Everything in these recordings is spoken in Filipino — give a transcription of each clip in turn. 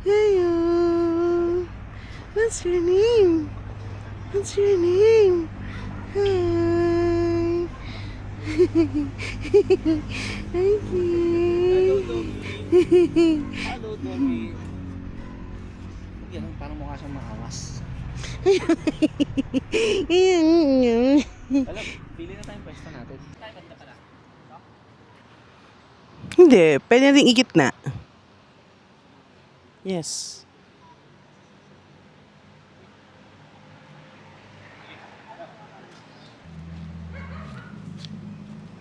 Yayo, what's your name? What's your name? Hi. Hi, Hello, Tommy. Yan, parang mukha siyang maawas. Alam, pili na tayong pwesto natin. Tayo banda pala. Hindi, pwede natin ikit na. Yes.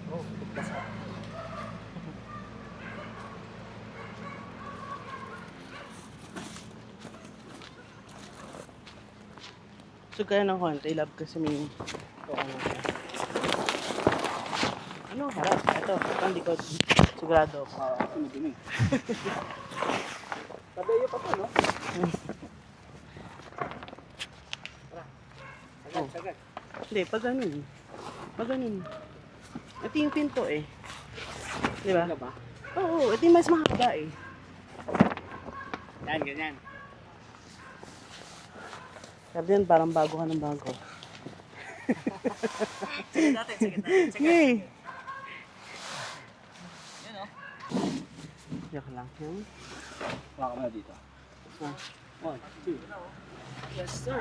Oh, tigdas ha. So, kaya ng konti, love kasi may ano, harap. Ito ang likod. Sigurado ako. Dumi-dumi. Tabeyo pa to, no? Tara. Sagad, sagad. Hindi, pag ganun. Pag ganun. Ito yung pinto eh. Di ba? Ano ba? Oo, ito yung mas mahaba eh. Yan, ganyan. Sabi yan, parang bago ka ng bago. Sige natin, sige natin. Sige. Yay! Yan, oh. Joke lang. Baka mo na dito. Ah. 1, 2. Yes, sir.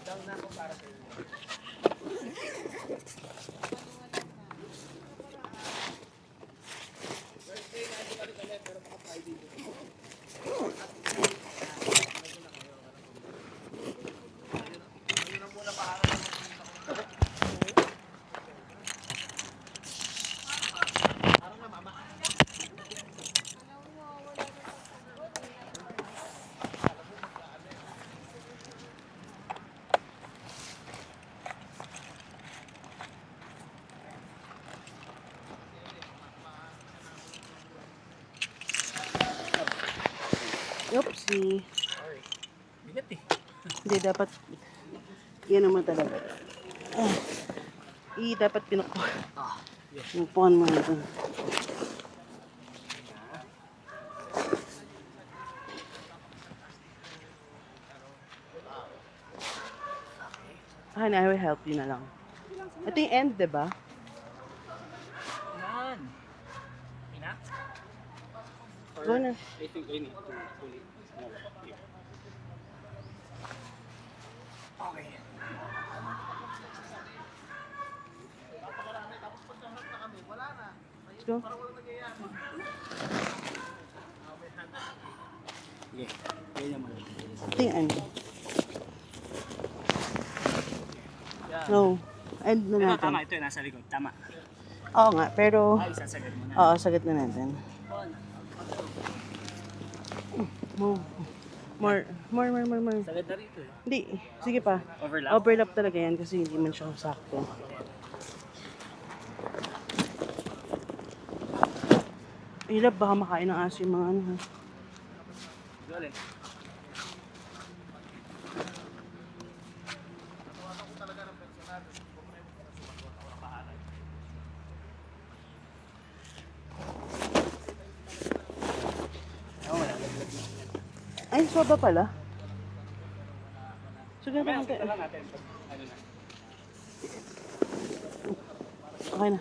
Down na ako para sa inyo. Oopsie. Sorry. Bigat eh. Hindi, dapat, yan naman talaga. Ah, dapat pinuko. Ah, yes. Pinukuhan mo na ito. I will help you na lang. Ito yung end, diba? Yan. Ina? Go na. I think I need to pull it more here. Okay. Let's go. Yeah. Ganyan mo. Ito yung end. Yan. No. End na Ito, natin. tama. Ito yung nasa likod. Tama. Oo nga, pero... Ay, sasagad mo na. Oo, sagad na natin. More. Sagad na rito eh. Hindi, sige pa. Overlap? Overlap talaga yan kasi hindi man siya sakto. Hirap, baka makain ng aso yung mga ano. Ha? Galing. Ay, soba pala. Sige Mamaya, natin. kita lang natin. Ano na. Okay na.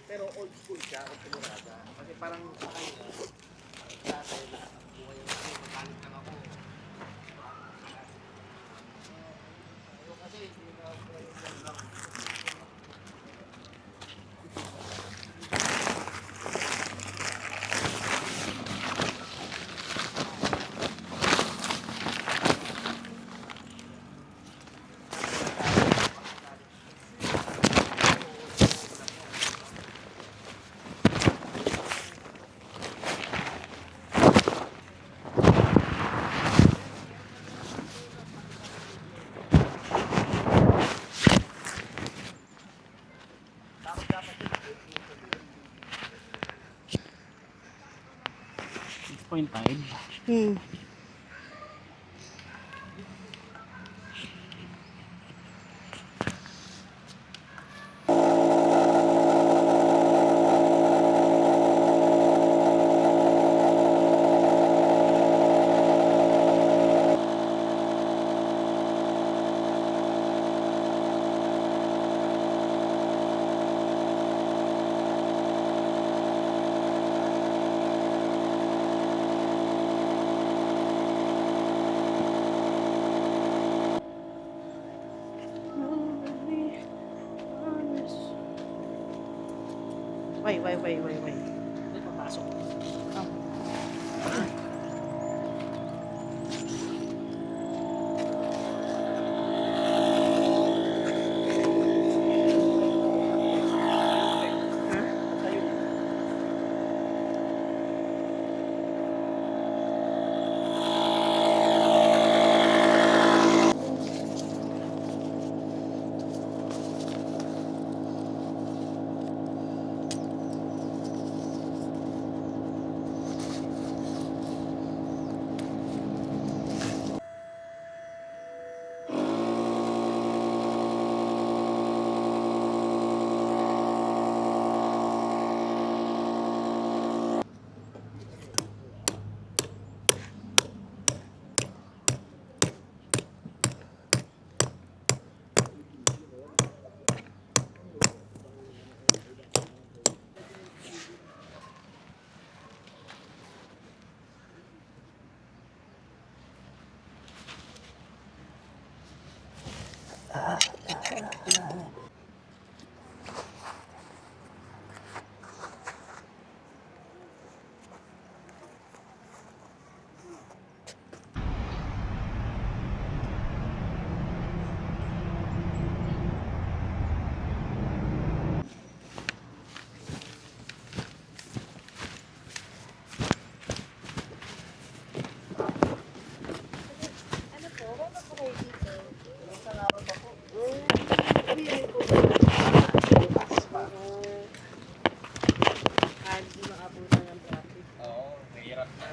Pero old school siya, o tumurada. Kasi parang sa kanya, dati lahat ng buhay yung kasi makalit lang ako. Pero kasi hindi na ako lang. Point 5. Hmm. Wait. Hindi papasok. nakapunta ng traffic. Oo, mahirap na.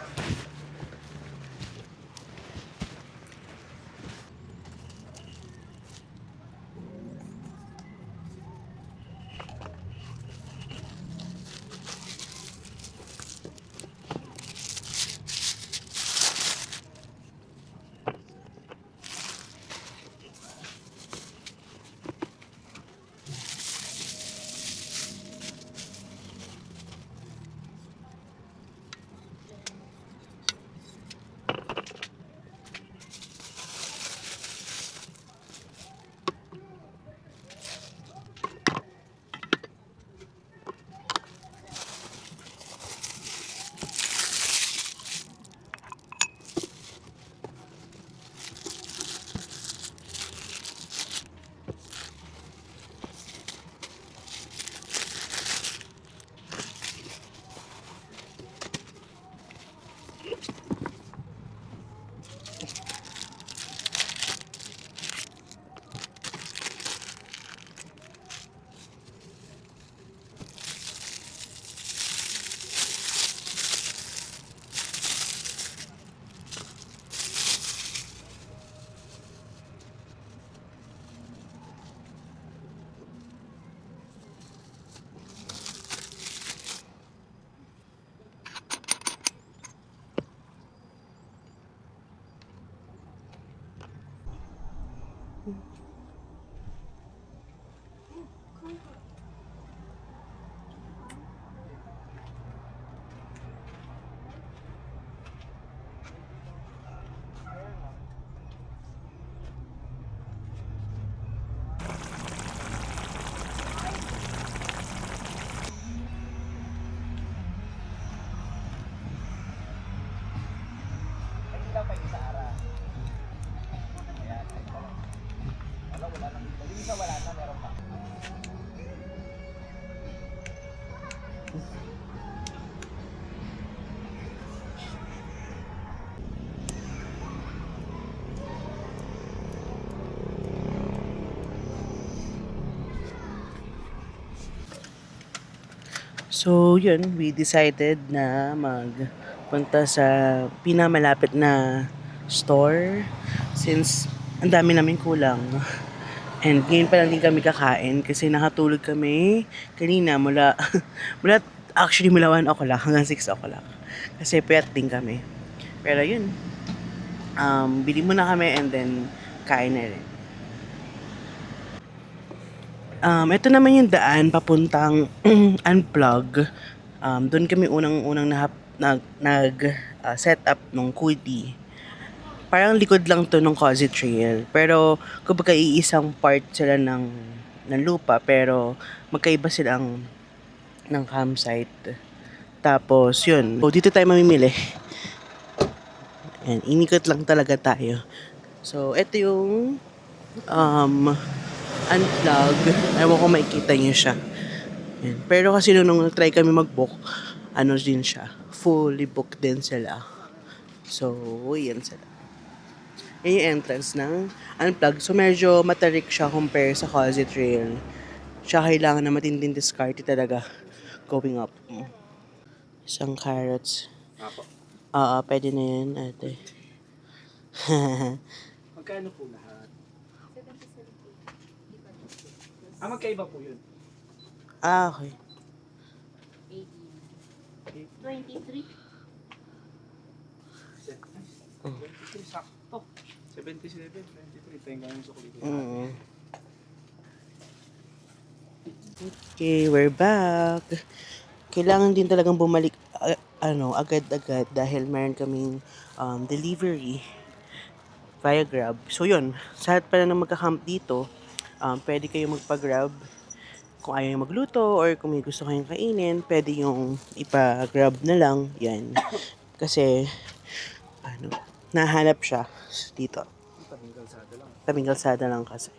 Hindi lang pa isa ara. Ayan. Wala lang dito. Yung isa wala na, meron pa. So, yun, we decided na magpunta sa pinamalapit na store since ang dami namin kulang. And ngayon pa lang din kami kakain kasi nakatulog kami kanina mula actually mula 1 o'clock hanggang 6 o'clock. Kasi puyat din kami. Pero yun, bili muna kami and then kain na rin. Ito naman yung daan papuntang Unplug. Doon kami unang set up nung Kuti. Parang likod lang to ng Cozy Trail. Pero kumbaga iisang part sila ng lupa pero magkaiba silang ng campsite. Tapos yun, dito tayo mamimili. And inikot lang talaga tayo. So ito yung Unplug. Ewan ko makikita niyo siya. Yan. Pero kasi nung try kami mag-book, ano din siya, fully booked din sila. So, yan sila. Yan yung entrance ng Unplug. So, medyo matarik siya compare sa Cozy Trail. Siya kailangan na matinding discarte talaga going up. Isang carrots. Apo. Pwede na yan, ate. Magkano po lahat? Magkaiba po yun. Okay. 23. 23 sakto. 77, 23. Ito yung gano'ng sukli ko. Okay, we're back. Kailangan din talagang bumalik agad-agad dahil meron kaming delivery via Grab. So yun, sa lahat pala na magka-camp dito, pwede kayo magpa-Grab kung ayaw yung magluto or kung may gusto kayong kainin, pwede yung ipa-Grab na lang. Yan. Kasi, nahanap siya dito. Tabing kalsada lang kasi.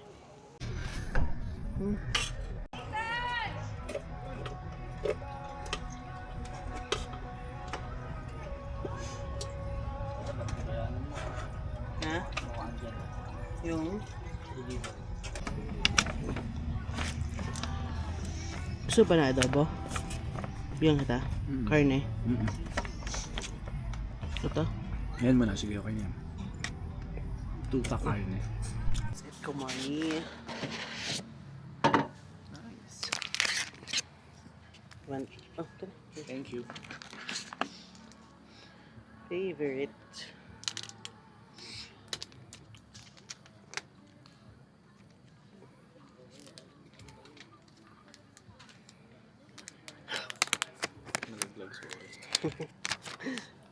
Ha? Yung? Gusto pa na adobo? Bigyan kita. Karne. Ito. Yan mo na. Sige, okay yan. Tuta karne. Let's get kumani. Nice. One. Oh, ito na. Thank you. Favorite.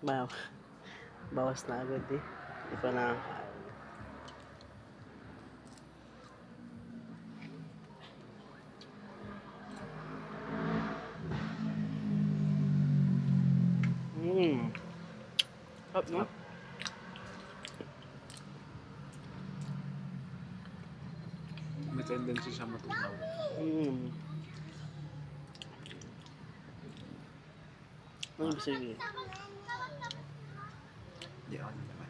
Wow. Bawas na agad eh. Hindi pa na. Up, no? May tendency siya matunaw. Ano ibig sabihin? Hindi ako naman.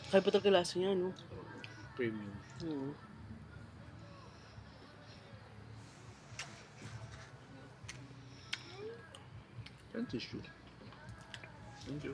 Kaya pa talaga lasa niya, no? Premium. And tissue. Thank you.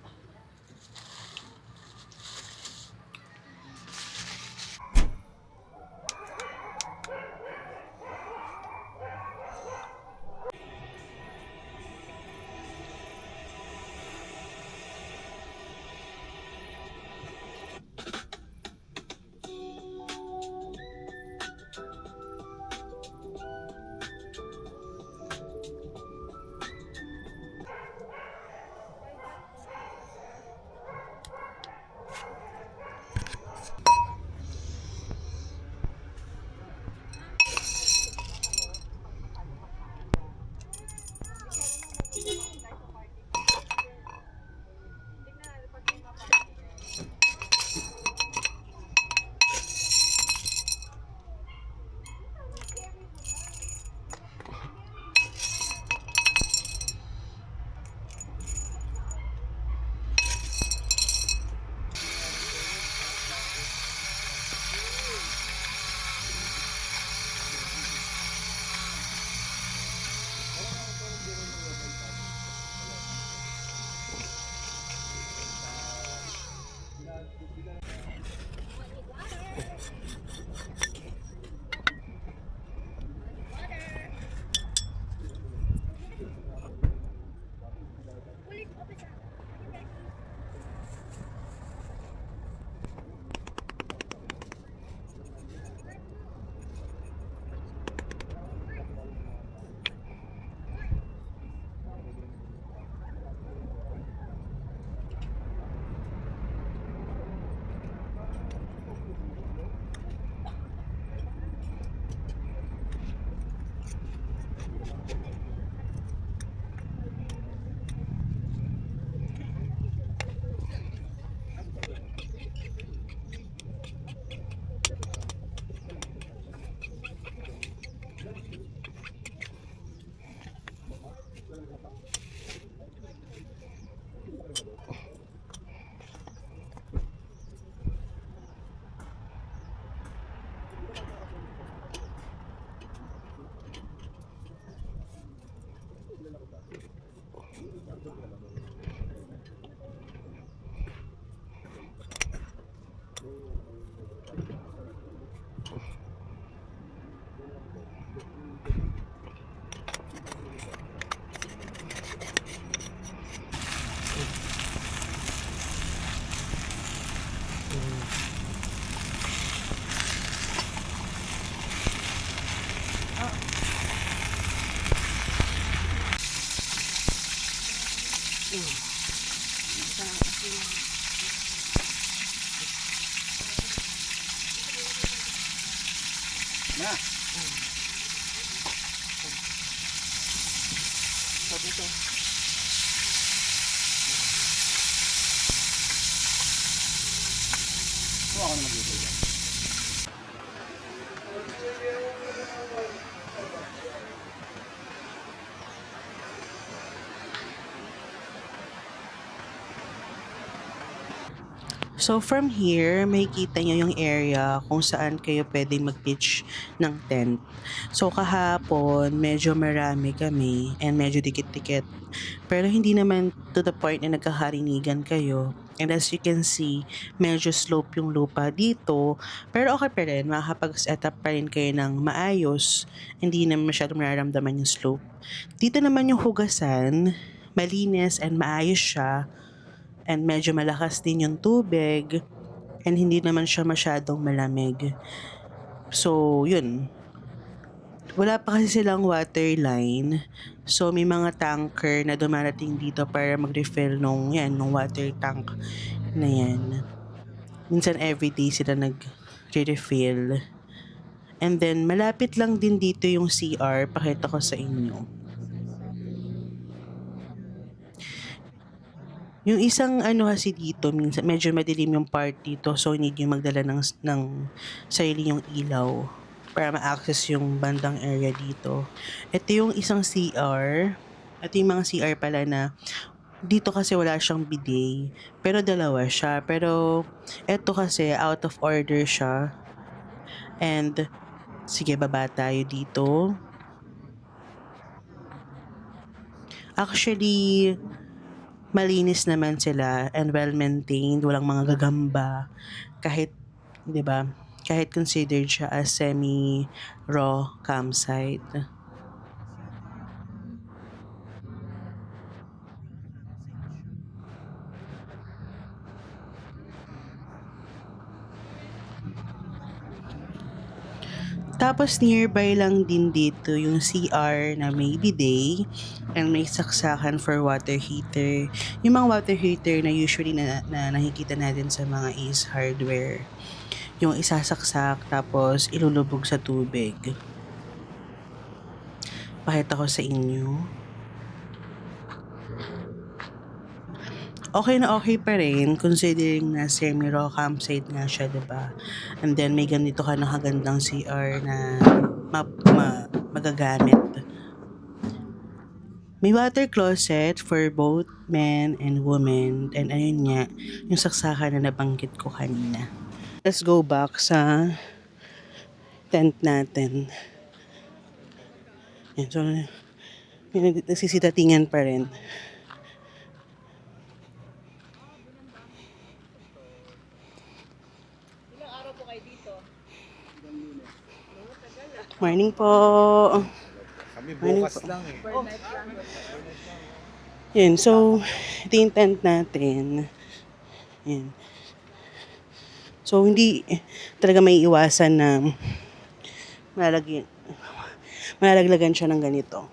Na. Sabi ito. Ako na mag-video dyan. So from here, makikita nyo yung area kung saan kayo pwedeng mag-pitch ng tent. So kahapon, medyo marami kami and medyo dikit-dikit. Pero hindi naman to the point na nagkakarinigan kayo. And as you can see, medyo slope yung lupa dito. Pero okay pa rin, makakapag-set up pa rin kayo ng maayos. Hindi na masyadong mararamdaman yung slope. Dito naman yung hugasan, malinis and maayos siya. And medyo malakas din yung tubig. And hindi naman siya masyadong malamig. So, yun. Wala pa kasi silang water line. So, may mga tanker na dumarating dito para mag-refill nung water tank na yan. Minsan everyday sila nag-refill. And then, malapit lang din dito yung CR. Pakita ko sa inyo. Yung isang ano kasi dito, minsan medyo madilim yung part dito. So, need yung magdala ng sarili yung ilaw para ma-access yung bandang area dito. Ito yung isang CR. Ito yung mga CR pala na dito kasi wala siyang bidet. Pero dalawa siya. Pero ito kasi out of order siya. And sige, baba tayo dito. Actually, malinis naman sila and well-maintained. Walang mga gagamba. Kahit, di ba, kahit considered siya as semi-raw campsite. Tapos nearby lang din dito yung CR na may bidet and may saksakan for water heater. Yung mga water heater na usually na nakikita natin sa mga Ace Hardware. Yung isasaksak tapos ilulubog sa tubig. Pakita ko sa inyo. Okay na okay pa rin considering na semi-raw campsite nga siya, diba? And then may ganito ka nakagandang CR na magagamit. May water closet for both men and women. And ayun nga, yung saksakan na nabanggit ko kanina. Let's go back sa tent natin. Yan, so, nagsisitatingan pa rin. Morning po. Kami bukas lang eh. Yan, so, ito yung tent natin. Yan. So, hindi talaga may iwasan na malalaglagan siya ng ganito.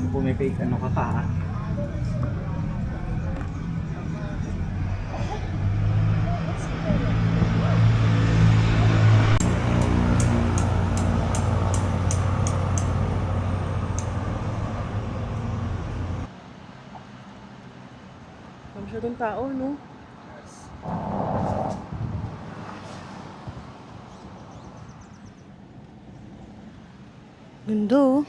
Bumipake ano ka pa. Masyadong tao, no? Ganda oh.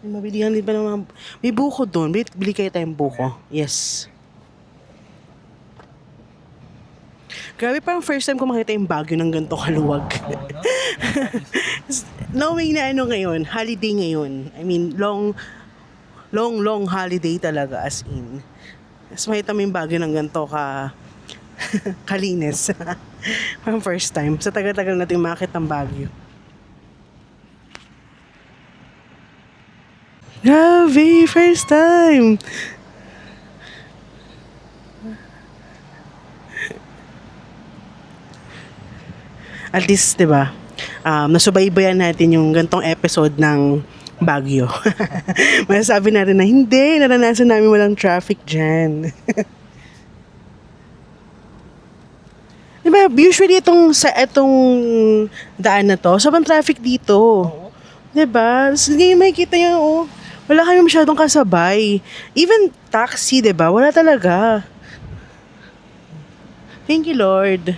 May mabilihan din pa ng mga... May buko doon. Bili kayo tayong buko. Yes. Grabe, parang first time ko makita yung Baguio ng ganito kaluwag. Knowing na ano ngayon, holiday ngayon. I mean, long holiday talaga as in. Mas makita mo yung Baguio ng ganito kalinis. Parang first time. Sa tagal-tagal natin makita ang Baguio. Grabe, first time! At least, di ba, nasubaybayan natin yung gantong episode ng Baguio. Masasabi natin na hindi, naranasan namin walang traffic dyan. Di ba, usually itong daan na to, sobrang traffic dito. Di ba? Ngayon makikita nyo, oh, wala kami masyadong kasabay. Even taxi, di ba? Wala talaga. Thank you, Lord.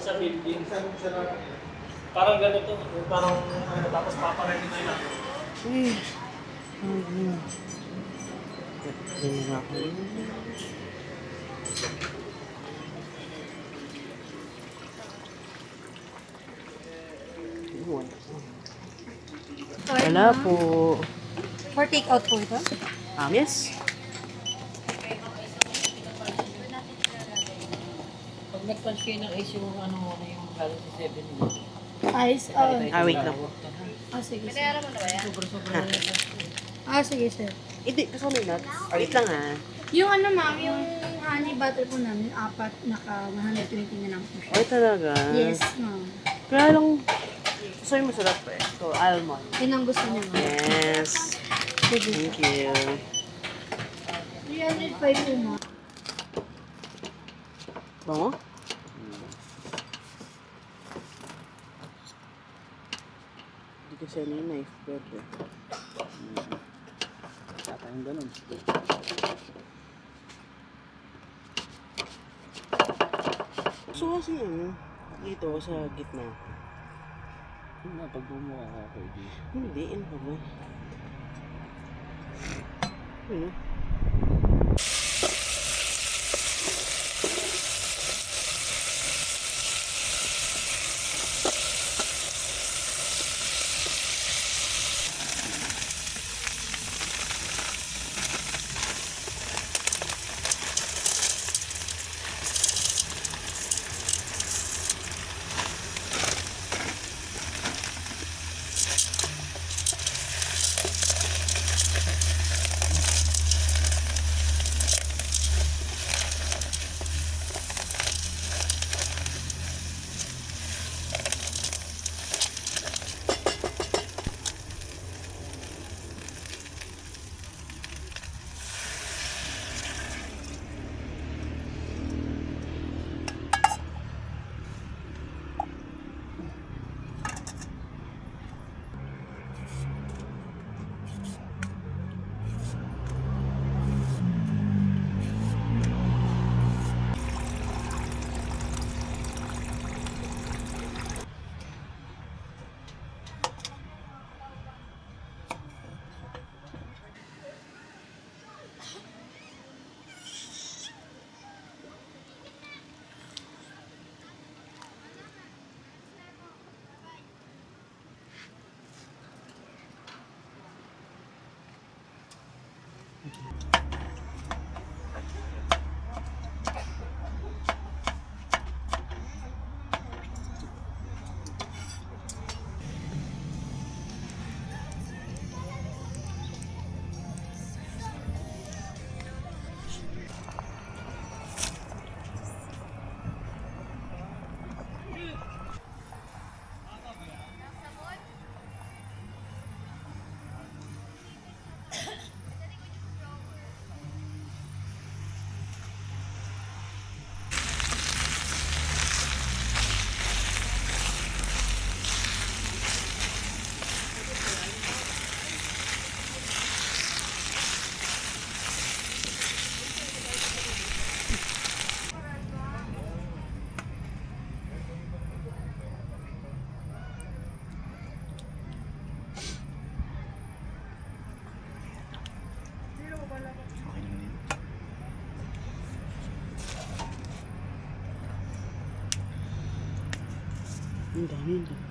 Sa building. Parang ganito. Parang tapos paparenin na lang. Eh. Yan nga ako. Wala po. For take out po ito? Yes. Pag nag-punch kayo ng ice yung yung galing sa 7 Ice, Wait lang po. sige sir. Sige sir. Hindi, gusto mo yung nuts? Wait lang ha. Yung ma'am, yung honey butter po namin, 4, naka 120 na lang po siya. Ay, talaga? Yes, ma'am. Kaya lang, gusto yung masarap eh. So, almond. Yun ang gusto niya, ma'am. Yes. Sige. Thank you. 305 po, ma'am. Bango? Hindi kasi ano yung knife bread eh. Tatayang ganun. Gusto ko kasi ano, dito sa gitna. Yun nga, pag bumuha ka ako, Hindi, ano ba ba? Ano? Ang dami, ang dami.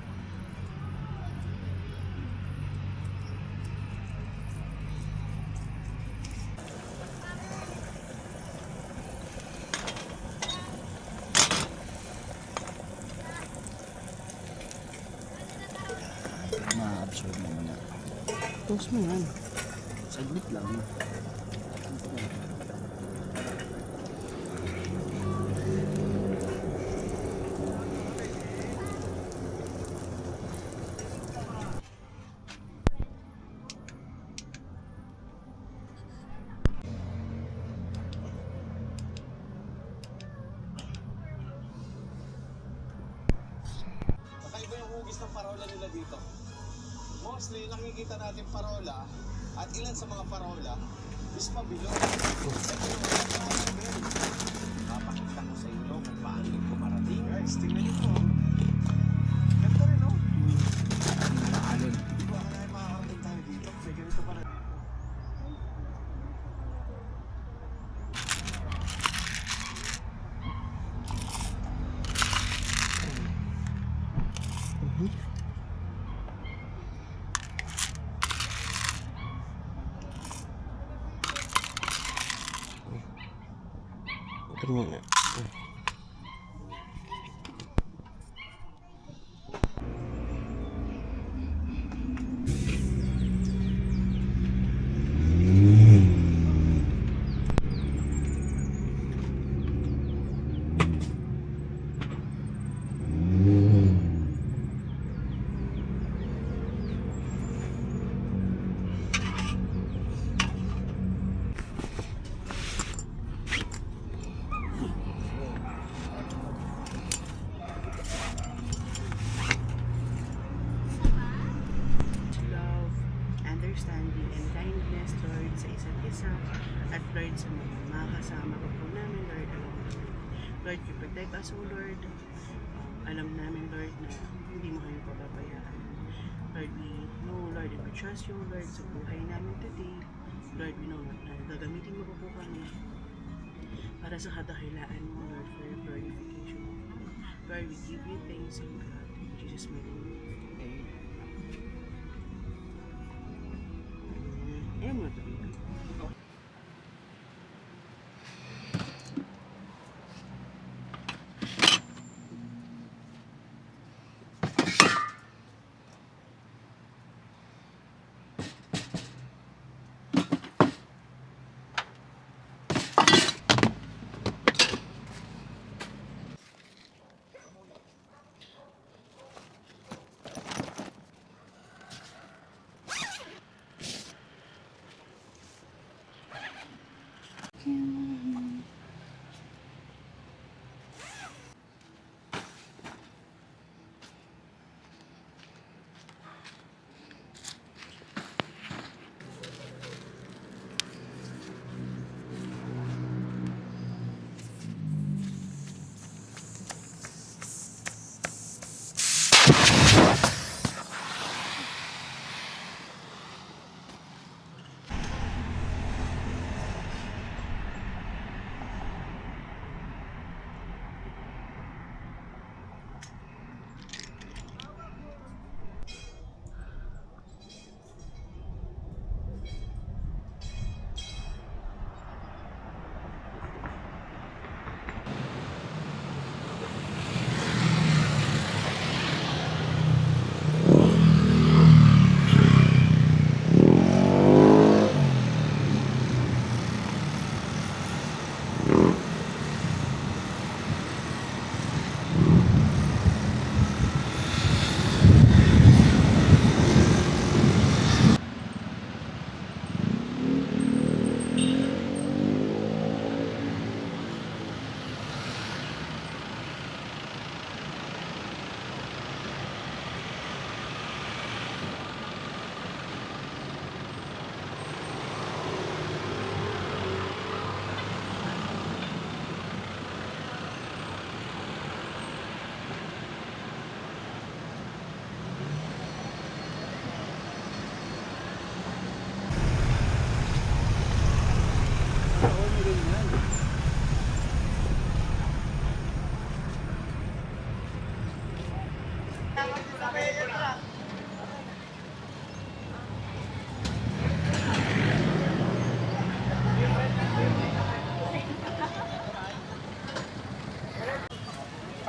Ma-absorb naman na. Close mo yan. Saglit lang. Kakaiba yung hugis ng parola nila dito. Mostly, nakikita natin parola at ilan sa mga parola is pabilog. Papakita ko sa inyo kung paano yung pumarating. Guys, tingnan nyo po. Ganda rin, no? Alon. Hindi ko akalain makakarating tayo dito. May ganito pala. Ito muna. Love, understanding, and kindness, Lord, sa isa't isa, at Lord, sa mga kasama ko po namin, Lord, along the way. Lord, you protect us, O Lord. Alam namin, Lord, na hindi mo kami pababayaan. Lord, we know, Lord, and we trust you, Lord, sa buhay namin today. Lord, we know na gagamitin mo po kami para sa kadakilaan mo, Lord, for your glorification. Lord, we give you thanks, O God. In Jesus' mighty name. Ayaw mo na ito dito.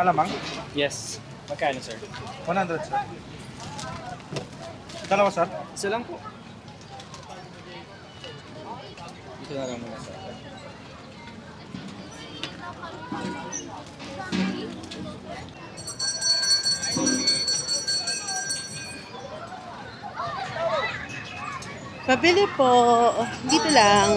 Alamang? Yes. Magkano, sir? 100, sir. Dalawa, sir? Isa lang po. Dito na lang muna, sir. Pabili po. Dito lang.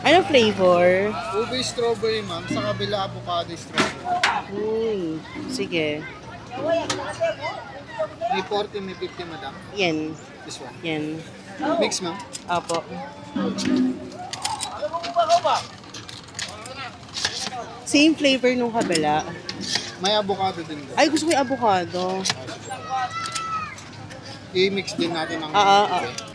Anong flavor? Ube strawberry, ma'am. Sa kabila, avocado strawberry. Sige. May 40, may 50, madam. Yan. This one. Yan. Mix, ma'am. Apo. Same flavor nung kabila. May avocado din doon. Ay, gusto ko yung avocado. I-mix din natin ang Oo.